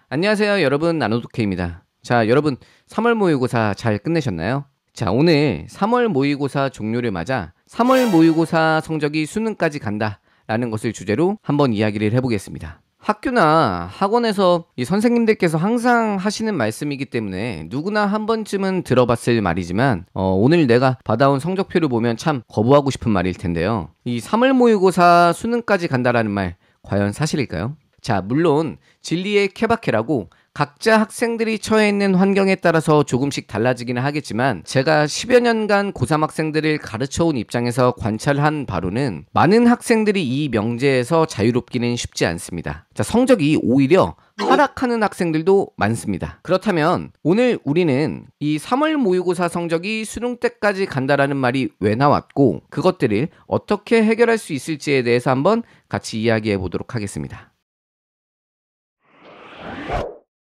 안녕하세요 여러분, 나노도케입니다. 자, 여러분 3월 모의고사 잘 끝내셨나요? 자, 오늘 3월 모의고사 종료를 맞아 3월 모의고사 성적이 수능까지 간다 라는 것을 주제로 한번 이야기를 해보겠습니다. 학교나 학원에서 이 선생님들께서 항상 하시는 말씀이기 때문에 누구나 한 번쯤은 들어봤을 말이지만 오늘 내가 받아온 성적표를 보면 참 거부하고 싶은 말일 텐데요. 이 3월 모의고사 수능까지 간다라는 말 과연 사실일까요? 자, 물론 진리의 케바케라고 각자 학생들이 처해 있는 환경에 따라서 조금씩 달라지기는 하겠지만 제가 10여 년간 고3 학생들을 가르쳐온 입장에서 관찰한 바로는 많은 학생들이 이 명제에서 자유롭기는 쉽지 않습니다. 자, 성적이 오히려 하락하는 학생들도 많습니다. 그렇다면 오늘 우리는 이 3월 모의고사 성적이 수능 때까지 간다라는 말이 왜 나왔고 그것들을 어떻게 해결할 수 있을지에 대해서 한번 같이 이야기해 보도록 하겠습니다.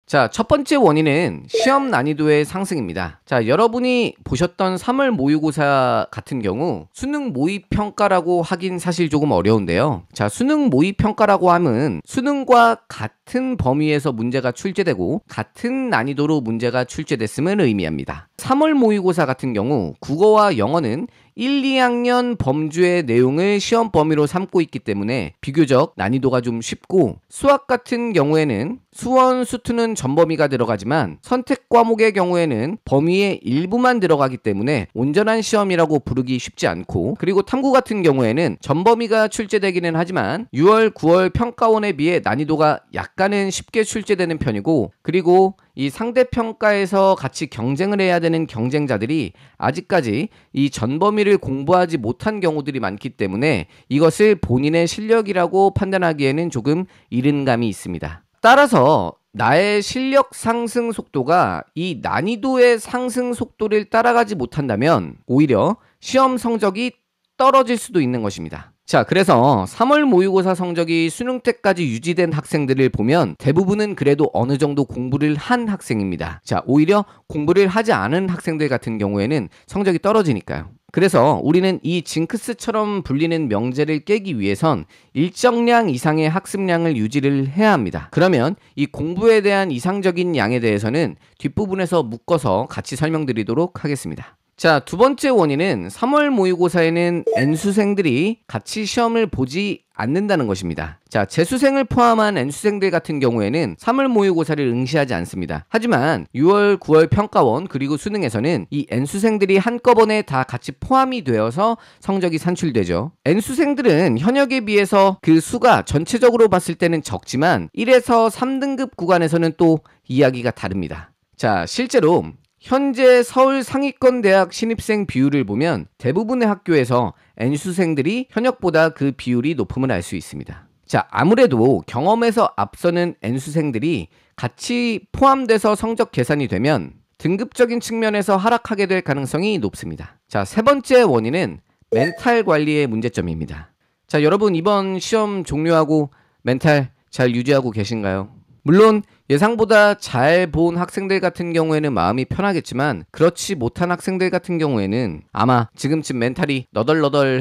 자, 첫 번째 원인은 시험 난이도의 상승입니다. 자, 여러분이 보셨던 3월 모의고사 같은 경우 수능 모의평가라고 하긴 사실 조금 어려운데요. 자, 수능 모의평가라고 하면 수능과 같은 범위에서 문제가 출제되고 같은 난이도로 문제가 출제됐음을 의미합니다. 3월 모의고사 같은 경우 국어와 영어는 1, 2학년 범주의 내용을 시험 범위로 삼고 있기 때문에 비교적 난이도가 좀 쉽고, 수학 같은 경우에는 수원, 수투는 전범위가 들어가지만 선택 과목의 경우에는 범위의 일부만 들어가기 때문에 온전한 시험이라고 부르기 쉽지 않고, 그리고 탐구 같은 경우에는 전범위가 출제되기는 하지만 6월, 9월 평가원에 비해 난이도가 약간은 쉽게 출제되는 편이고, 그리고 이 상대평가에서 같이 경쟁을 해야 되는 경쟁자들이 아직까지 이 전범위를 공부하지 못한 경우들이 많기 때문에 이것을 본인의 실력이라고 판단하기에는 조금 이른 감이 있습니다. 따라서 나의 실력 상승 속도가 이 난이도의 상승 속도를 따라가지 못한다면 오히려 시험 성적이 떨어질 수도 있는 것입니다. 자, 그래서 3월 모의고사 성적이 수능 때까지 유지된 학생들을 보면 대부분은 그래도 어느 정도 공부를 한 학생입니다. 자, 오히려 공부를 하지 않은 학생들 같은 경우에는 성적이 떨어지니까요. 그래서 우리는 이 징크스처럼 불리는 명제를 깨기 위해선 일정량 이상의 학습량을 유지를 해야 합니다. 그러면 이 공부에 대한 이상적인 양에 대해서는 뒷부분에서 묶어서 같이 설명드리도록 하겠습니다. 자, 두 번째 원인은 3월 모의고사에는 N수생들이 같이 시험을 보지 않는다는 것입니다. 자, 재수생을 포함한 N수생들 같은 경우에는 3월 모의고사를 응시하지 않습니다. 하지만 6월, 9월 평가원 그리고 수능에서는 이 N수생들이 한꺼번에 다 같이 포함이 되어서 성적이 산출되죠. N수생들은 현역에 비해서 그 수가 전체적으로 봤을 때는 적지만 1에서 3등급 구간에서는 또 이야기가 다릅니다. 자, 실제로 현재 서울 상위권 대학 신입생 비율을 보면 대부분의 학교에서 N수생들이 현역보다 그 비율이 높음을 알 수 있습니다. 자, 아무래도 경험에서 앞서는 N수생들이 같이 포함돼서 성적 계산이 되면 등급적인 측면에서 하락하게 될 가능성이 높습니다. 자, 세 번째 원인은 멘탈 관리의 문제점입니다. 자, 여러분 이번 시험 종료하고 멘탈 잘 유지하고 계신가요? 물론 예상보다 잘 본 학생들 같은 경우에는 마음이 편하겠지만 그렇지 못한 학생들 같은 경우에는 아마 지금쯤 멘탈이 너덜너덜.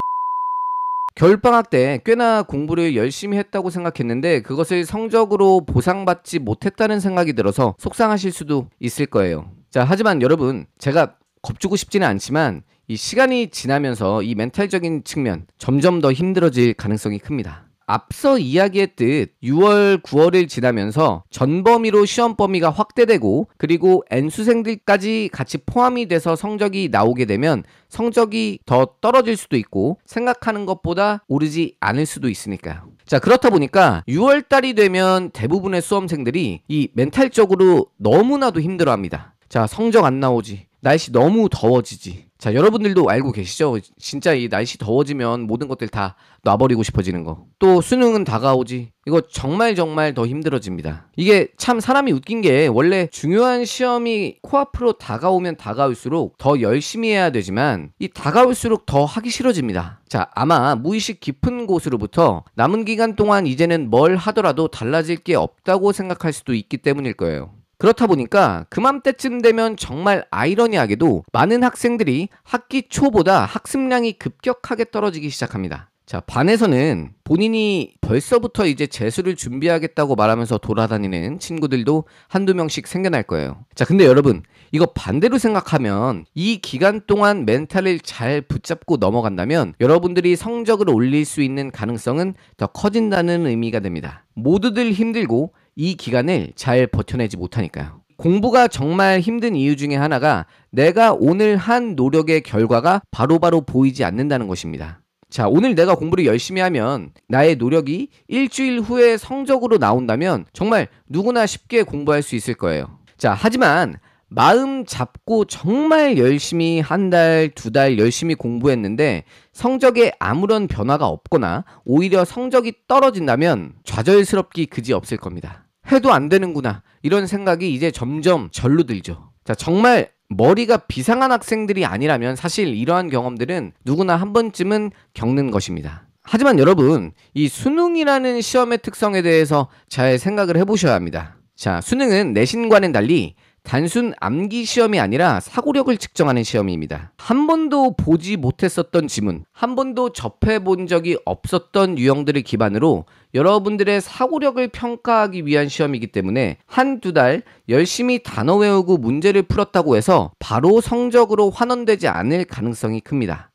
겨울방학 때 꽤나 공부를 열심히 했다고 생각했는데 그것을 성적으로 보상받지 못했다는 생각이 들어서 속상하실 수도 있을 거예요. 자, 하지만 여러분, 제가 겁주고 싶지는 않지만 이 시간이 지나면서 이 멘탈적인 측면 점점 더 힘들어질 가능성이 큽니다. 앞서 이야기했듯 6월, 9월을 지나면서 전범위로 시험 범위가 확대되고 그리고 N수생들까지 같이 포함이 돼서 성적이 나오게 되면 성적이 더 떨어질 수도 있고 생각하는 것보다 오르지 않을 수도 있으니까요. 자, 그렇다 보니까 6월달이 되면 대부분의 수험생들이 이 멘탈적으로 너무나도 힘들어합니다. 자, 성적 안 나오지, 날씨 너무 더워지지. 자, 여러분들도 알고 계시죠? 진짜 이 날씨 더워지면 모든 것들 다 놔버리고 싶어지는 거. 또 수능은 다가오지. 이거 정말 더 힘들어집니다. 이게 참 사람이 웃긴 게 원래 중요한 시험이 코앞으로 다가오면 다가올수록 더 열심히 해야 되지만 이 다가올수록 더 하기 싫어집니다. 자, 아마 무의식 깊은 곳으로부터 남은 기간 동안 이제는 뭘 하더라도 달라질 게 없다고 생각할 수도 있기 때문일 거예요. 그렇다 보니까 그맘때쯤 되면 정말 아이러니하게도 많은 학생들이 학기 초보다 학습량이 급격하게 떨어지기 시작합니다. 자, 반에서는 본인이 벌써부터 이제 재수를 준비하겠다고 말하면서 돌아다니는 친구들도 한두 명씩 생겨날 거예요. 자, 근데 여러분, 이거 반대로 생각하면 이 기간 동안 멘탈을 잘 붙잡고 넘어간다면 여러분들이 성적을 올릴 수 있는 가능성은 더 커진다는 의미가 됩니다. 모두들 힘들고 이 기간을 잘 버텨내지 못하니까요. 공부가 정말 힘든 이유 중에 하나가 내가 오늘 한 노력의 결과가 바로바로 보이지 않는다는 것입니다. 자, 오늘 내가 공부를 열심히 하면 나의 노력이 일주일 후에 성적으로 나온다면 정말 누구나 쉽게 공부할 수 있을 거예요. 자, 하지만 마음 잡고 정말 열심히 한 달, 두 달 열심히 공부했는데 성적에 아무런 변화가 없거나 오히려 성적이 떨어진다면 좌절스럽기 그지없을 겁니다. 해도 안 되는구나, 이런 생각이 이제 점점 절로 들죠. 자, 정말 머리가 비상한 학생들이 아니라면 사실 이러한 경험들은 누구나 한 번쯤은 겪는 것입니다. 하지만 여러분, 이 수능이라는 시험의 특성에 대해서 잘 생각을 해보셔야 합니다. 자, 수능은 내신과는 달리 단순 암기 시험이 아니라 사고력을 측정하는 시험입니다. 한 번도 보지 못했었던 지문, 한 번도 접해본 적이 없었던 유형들을 기반으로 여러분들의 사고력을 평가하기 위한 시험이기 때문에 한두 달 열심히 단어 외우고 문제를 풀었다고 해서 바로 성적으로 환원되지 않을 가능성이 큽니다.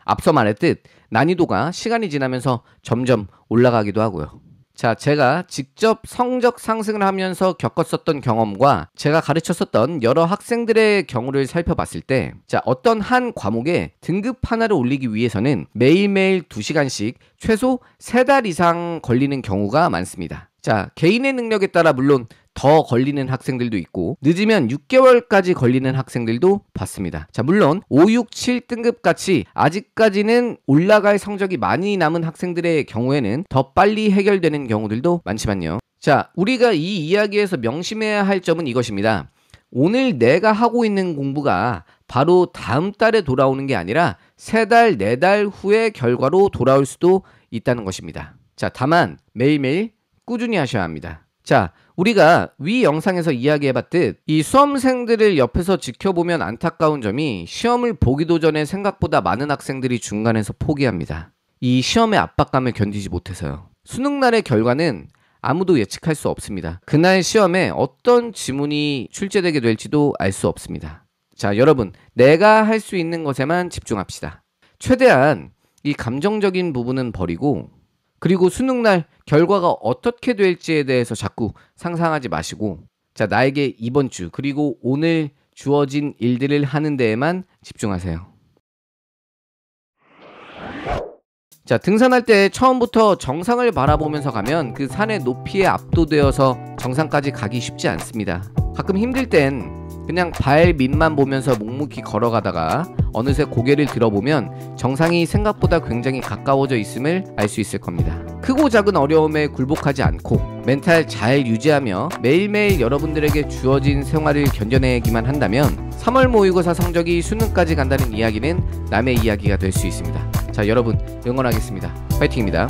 앞서 말했듯 난이도가 시간이 지나면서 점점 올라가기도 하고요. 자, 제가 직접 성적 상승을 하면서 겪었었던 경험과 제가 가르쳤었던 여러 학생들의 경우를 살펴봤을 때, 자, 어떤 한 과목에 등급 하나를 올리기 위해서는 매일매일 2시간씩 최소 3달 이상 걸리는 경우가 많습니다. 자, 개인의 능력에 따라 물론 더 걸리는 학생들도 있고 늦으면 6개월까지 걸리는 학생들도 봤습니다. 자, 물론 5, 6, 7등급 같이 아직까지는 올라갈 성적이 많이 남은 학생들의 경우에는 더 빨리 해결되는 경우들도 많지만요. 자, 우리가 이 이야기에서 명심해야 할 점은 이것입니다. 오늘 내가 하고 있는 공부가 바로 다음 달에 돌아오는 게 아니라 3달, 4달 후의 결과로 돌아올 수도 있다는 것입니다. 자, 다만 매일매일 꾸준히 하셔야 합니다. 자, 우리가 위 영상에서 이야기해봤듯 이 수험생들을 옆에서 지켜보면 안타까운 점이 시험을 보기도 전에 생각보다 많은 학생들이 중간에서 포기합니다. 이 시험의 압박감을 견디지 못해서요. 수능날의 결과는 아무도 예측할 수 없습니다. 그날 시험에 어떤 지문이 출제되게 될지도 알 수 없습니다. 자, 여러분, 내가 할 수 있는 것에만 집중합시다. 최대한 이 감정적인 부분은 버리고, 그리고 수능날 결과가 어떻게 될지에 대해서 자꾸 상상하지 마시고, 자, 나에게 이번 주 그리고 오늘 주어진 일들을 하는 데에만 집중하세요. 자, 등산할 때 처음부터 정상을 바라보면서 가면 그 산의 높이에 압도되어서 정상까지 가기 쉽지 않습니다. 가끔 힘들 땐 그냥 발 밑만 보면서 묵묵히 걸어가다가 어느새 고개를 들어보면 정상이 생각보다 굉장히 가까워져 있음을 알 수 있을 겁니다. 크고 작은 어려움에 굴복하지 않고 멘탈 잘 유지하며 매일매일 여러분들에게 주어진 생활을 견뎌내기만 한다면 3월 모의고사 성적이 수능까지 간다는 이야기는 남의 이야기가 될 수 있습니다. 자, 여러분 응원하겠습니다. 파이팅입니다.